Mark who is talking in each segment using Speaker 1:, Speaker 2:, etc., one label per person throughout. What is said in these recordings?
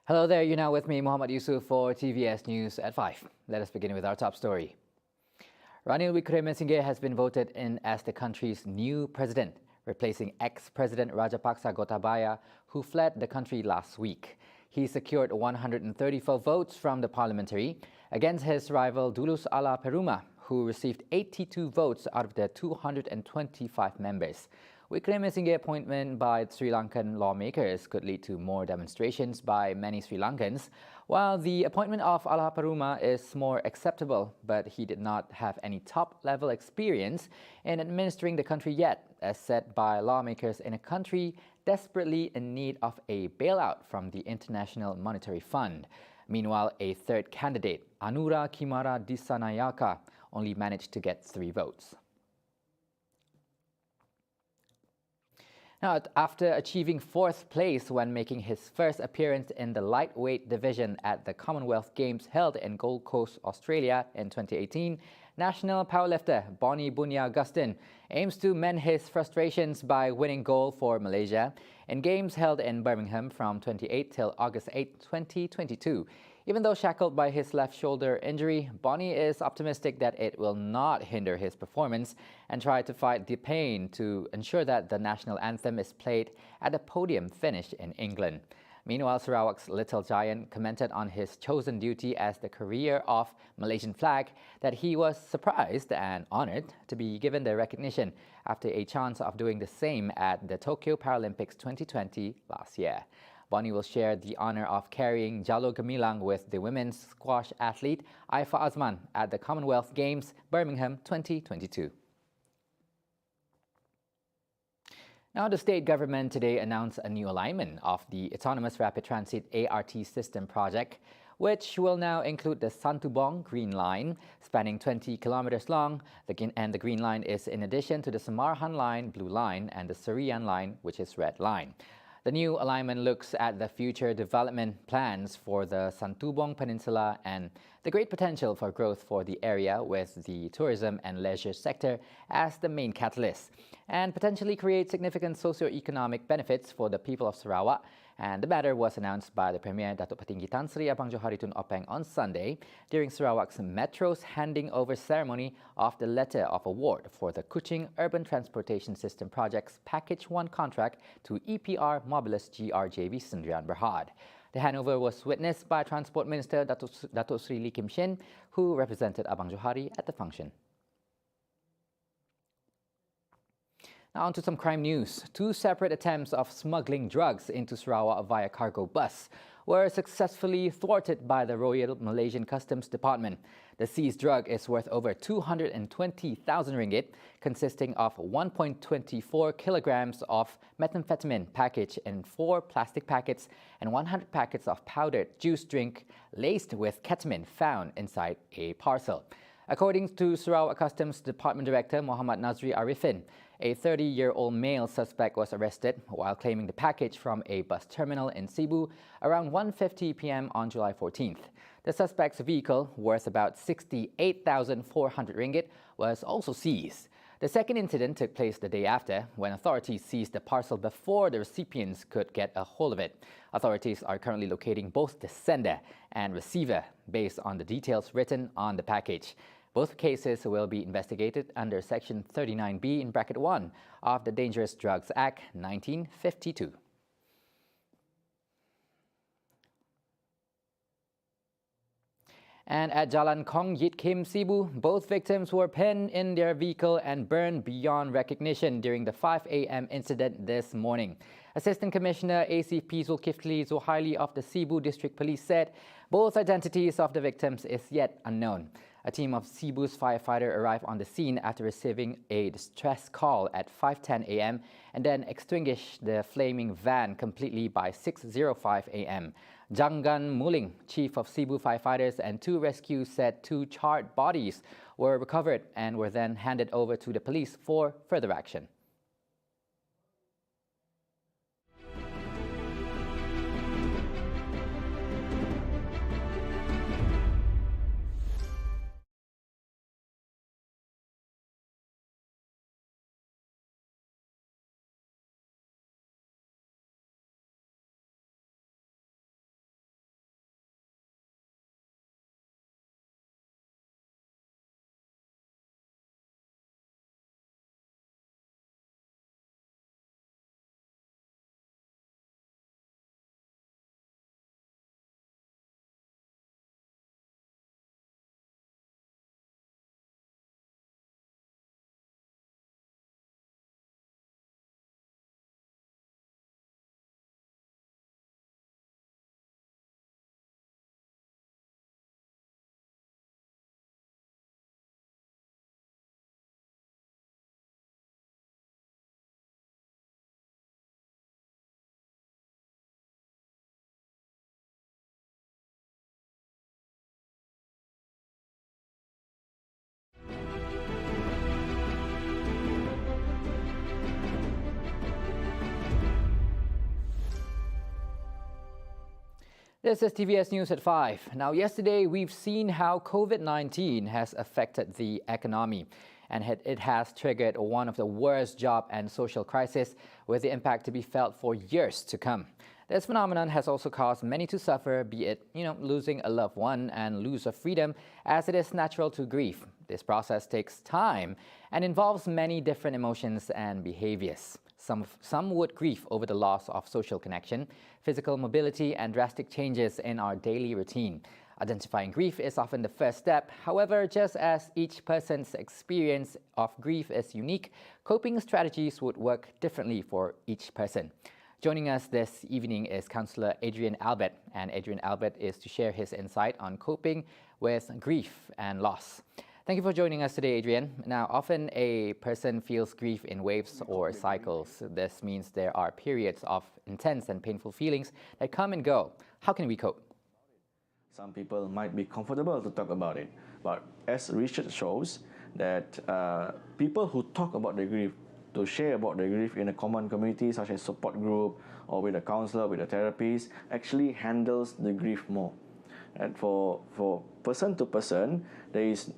Speaker 1: Hello there, you're now with me, Muhammad Yusuf, for TVS News at 5. Let us begin with our top story. Ranil WICKREMESINGHE has been voted in as the country's new president, replacing ex-President Rajapaksa Gotabaya, who fled the country last week. He secured 134 votes from the parliamentary against his rival Dulus Ala Peruma, who received 82 votes out of the 225 members. WICKREMESINGHE appointment by Sri Lankan lawmakers could lead to more demonstrations by many Sri Lankans, while the appointment of Ala Peruma is more acceptable, but he did not have any top-level experience in administering the country yet, as said by lawmakers in a country desperately in need of a bailout from the International Monetary Fund. Meanwhile, a third candidate, Anura Kimara Disanayaka, only managed to get 3 votes. Now, after achieving 4th place when making his first appearance in the lightweight division at the Commonwealth Games held in Gold Coast, Australia in 2018, national powerlifter Bonnie Bunia Augustin aims to mend his frustrations by winning gold for Malaysia in Games held in Birmingham from 28 till August 8, 2022. Even though shackled by his left shoulder injury, Bonnie is optimistic that it will not hinder his performance and try to fight the pain to ensure that the national anthem is played at the podium finish in England. Meanwhile, Sarawak's Little Giant commented on his chosen duty as the carrier of Malaysian flag that he was surprised and honoured to be given the recognition after a chance of doing the same at the Tokyo Paralympics 2020 last year. Bonnie will share the honour of carrying Jalo Gemilang with the women's squash athlete Aifa Azman at the Commonwealth Games Birmingham 2022. Now, the state government today announced a new alignment of the Autonomous Rapid Transit ART system project, which will now include the Santubong Green Line, spanning 20 kilometers long, and the Green Line is in addition to the Samarhan Line, Blue Line, and the Serian Line, which is Red Line. The new alignment looks at the future development plans for the Santubong Peninsula and the great potential for growth for the area, with the tourism and leisure sector as the main catalyst, and potentially create significant socio-economic benefits for the people of Sarawak. And the matter was announced by the Premier Datuk Petinggi Tan Sri Abang Johari Tun Openg on Sunday during Sarawak's Metro's handing over ceremony of the letter of award for the Kuching Urban Transportation System Project's Package 1 contract to EPR Mobilis GRJV Sendirian Berhad. The handover was witnessed by Transport Minister Datuk Sri Lee Kim Shin, who represented Abang Johari at the function. Now on to some crime news. 2 separate attempts of smuggling drugs into Sarawak via cargo bus were successfully thwarted by the Royal Malaysian Customs Department. The seized drug is worth over 220,000 ringgit, consisting of 1.24 kilograms of methamphetamine packaged in 4 plastic packets and 100 packets of powdered juice drink laced with ketamine found inside a parcel. According to Sarawak Customs Department Director Muhammad Nazri Arifin, a 30-year-old male suspect was arrested while claiming the package from a bus terminal in Cebu around 1:50 p.m. on July 14th. The suspect's vehicle, worth about 68,400 ringgit, was also seized. The second incident took place the day after, when authorities seized the parcel before the recipients could get a hold of it. Authorities are currently locating both the sender and receiver based on the details written on the package. Both cases will be investigated under Section 39B in bracket 1 of the Dangerous Drugs Act 1952. And at Jalan Kong Yit Kim, Cebu, both victims were pinned in their vehicle and burned beyond recognition during the 5 a.m. incident this morning. Assistant Commissioner ACP Zulkifli Zuhaili of the Cebu District Police said both identities of the victims is yet unknown. A team of Cebu's firefighter arrived on the scene after receiving a distress call at 5:10 a.m. and then extinguished the flaming van completely by 6:05 a.m. Janggan Muling, chief of Cebu firefighters and 2 rescues, said 2 charred bodies were recovered and were then handed over to the police for further action. This is TVS News at 5. Now, yesterday we've seen how COVID-19 has affected the economy, and it has triggered one of the worst job and social crises, with the impact to be felt for years to come. This phenomenon has also caused many to suffer, be it, losing a loved one and lose of freedom, as it is natural to grieve. This process takes time and involves many different emotions and behaviors. Some would grieve over the loss of social connection, physical mobility, and drastic changes in our daily routine. Identifying grief is often the first step. However, just as each person's experience of grief is unique, coping strategies would work differently for each person. Joining us this evening is Councillor Adrian Albert, and Adrian Albert is to share his insight on coping with grief and loss. Thank you for joining us today, Adrian. Now, often a person feels grief in waves or cycles. This means there are periods of intense and painful feelings that come and go. How can we cope?
Speaker 2: Some people might be comfortable to talk about it, but as research shows that people who talk about their grief, to share about their grief in a common community such as support group or with a counsellor, with a therapist, actually handles the grief more. And for person to person, it's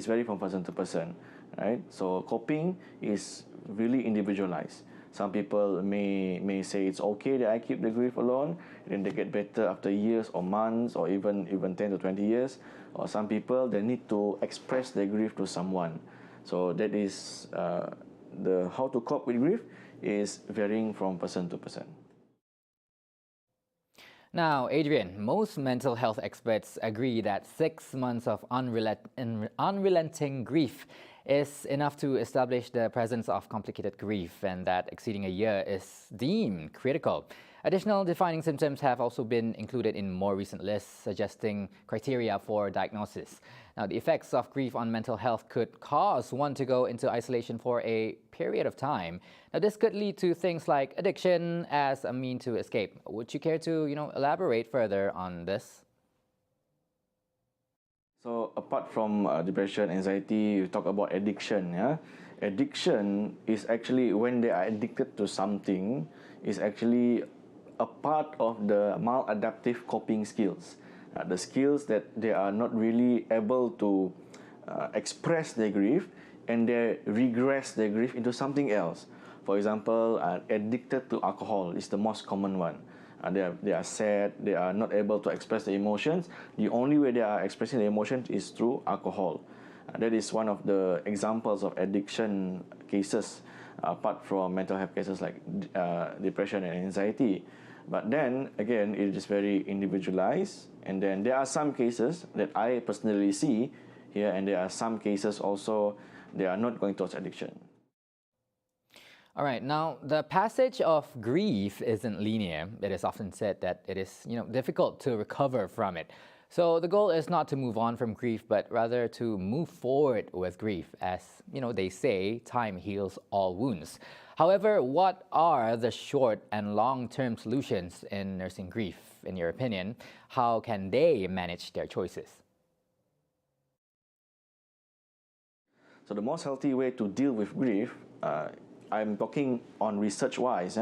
Speaker 2: very from person to person, right? So coping is really individualized. Some people may say it's okay that I keep the grief alone, then they get better after years or months or even 10 to 20 years. Or some people, they need to express their grief to someone. So that is the how to cope with grief is varying from person to person.
Speaker 1: Now, Adrian, most mental health experts agree that 6 months of unrelenting grief is enough to establish the presence of complicated grief, and that exceeding a year is deemed critical. Additional defining symptoms have also been included in more recent lists, suggesting criteria for diagnosis. Now, the effects of grief on mental health could cause one to go into isolation for a period of time. Now, this could lead to things like addiction as a mean to escape. Would you care to, elaborate further on this?
Speaker 2: So apart from depression, anxiety, you talk about addiction. Yeah, addiction is actually when they are addicted to something, is actually a part of the maladaptive coping skills. The skills that they are not really able to express their grief, and they regress their grief into something else. For example, addicted to alcohol is the most common one. They are sad, they are not able to express their emotions. The only way they are expressing their emotions is through alcohol. That is one of the examples of addiction cases, apart from mental health cases like depression and anxiety. But then, again, it is very individualized. And then there are some cases that I personally see here, and there are some cases also they are not going towards addiction.
Speaker 1: All right, now the passage of grief isn't linear. It is often said that it is, difficult to recover from it. So the goal is not to move on from grief, but rather to move forward with grief. As, they say, time heals all wounds. However, what are the short and long-term solutions in nursing grief, in your opinion? How can they manage their choices?
Speaker 2: So the most healthy way to deal with grief, I'm talking on research-wise,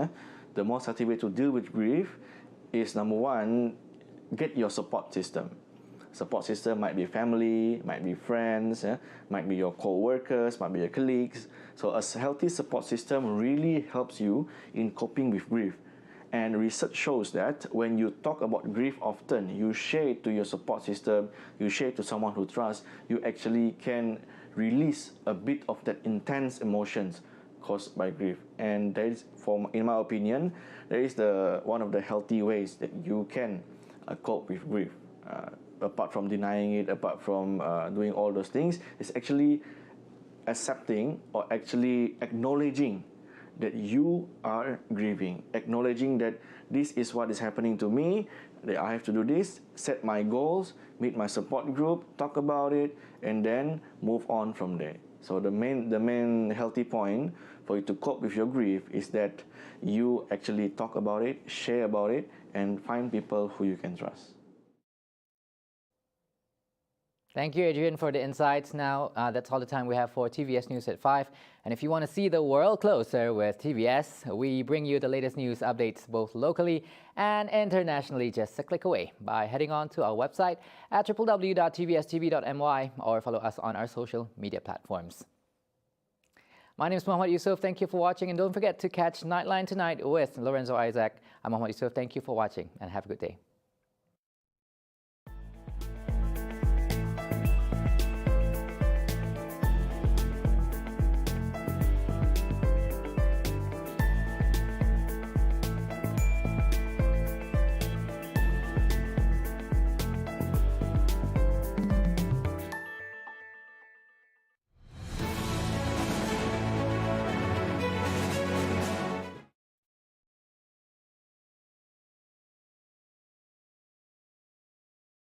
Speaker 2: the most healthy way to deal with grief is, number one, get your support system. Support system might be family, might be friends, might be your co-workers, might be your colleagues. So a healthy support system really helps you in coping with grief. And research shows that when you talk about grief often, you share it to your support system, you share it to someone who trusts, you actually can release a bit of that intense emotions caused by grief. And that is, in my opinion, that is one of the healthy ways that you can cope with grief. Apart from denying it, apart from doing all those things, it's actually accepting or actually acknowledging that you are grieving, acknowledging that this is what is happening to me, that I have to do this, set my goals, meet my support group, talk about it, and then move on from there. So the main healthy point for you to cope with your grief is that you actually talk about it, share about it, and find people who you can trust.
Speaker 1: Thank you, Adrian, for the insights. Now, that's all the time we have for TVS News at 5. And if you want to see the world closer with TVS, we bring you the latest news updates both locally and internationally just a click away by heading on to our website at www.tvstv.my or follow us on our social media platforms. My name is Muhammad Yusuf. Thank you for watching, and don't forget to catch Nightline tonight with Lorenzo Isaac. I'm Muhammad Yusuf. Thank you for watching and have a good day.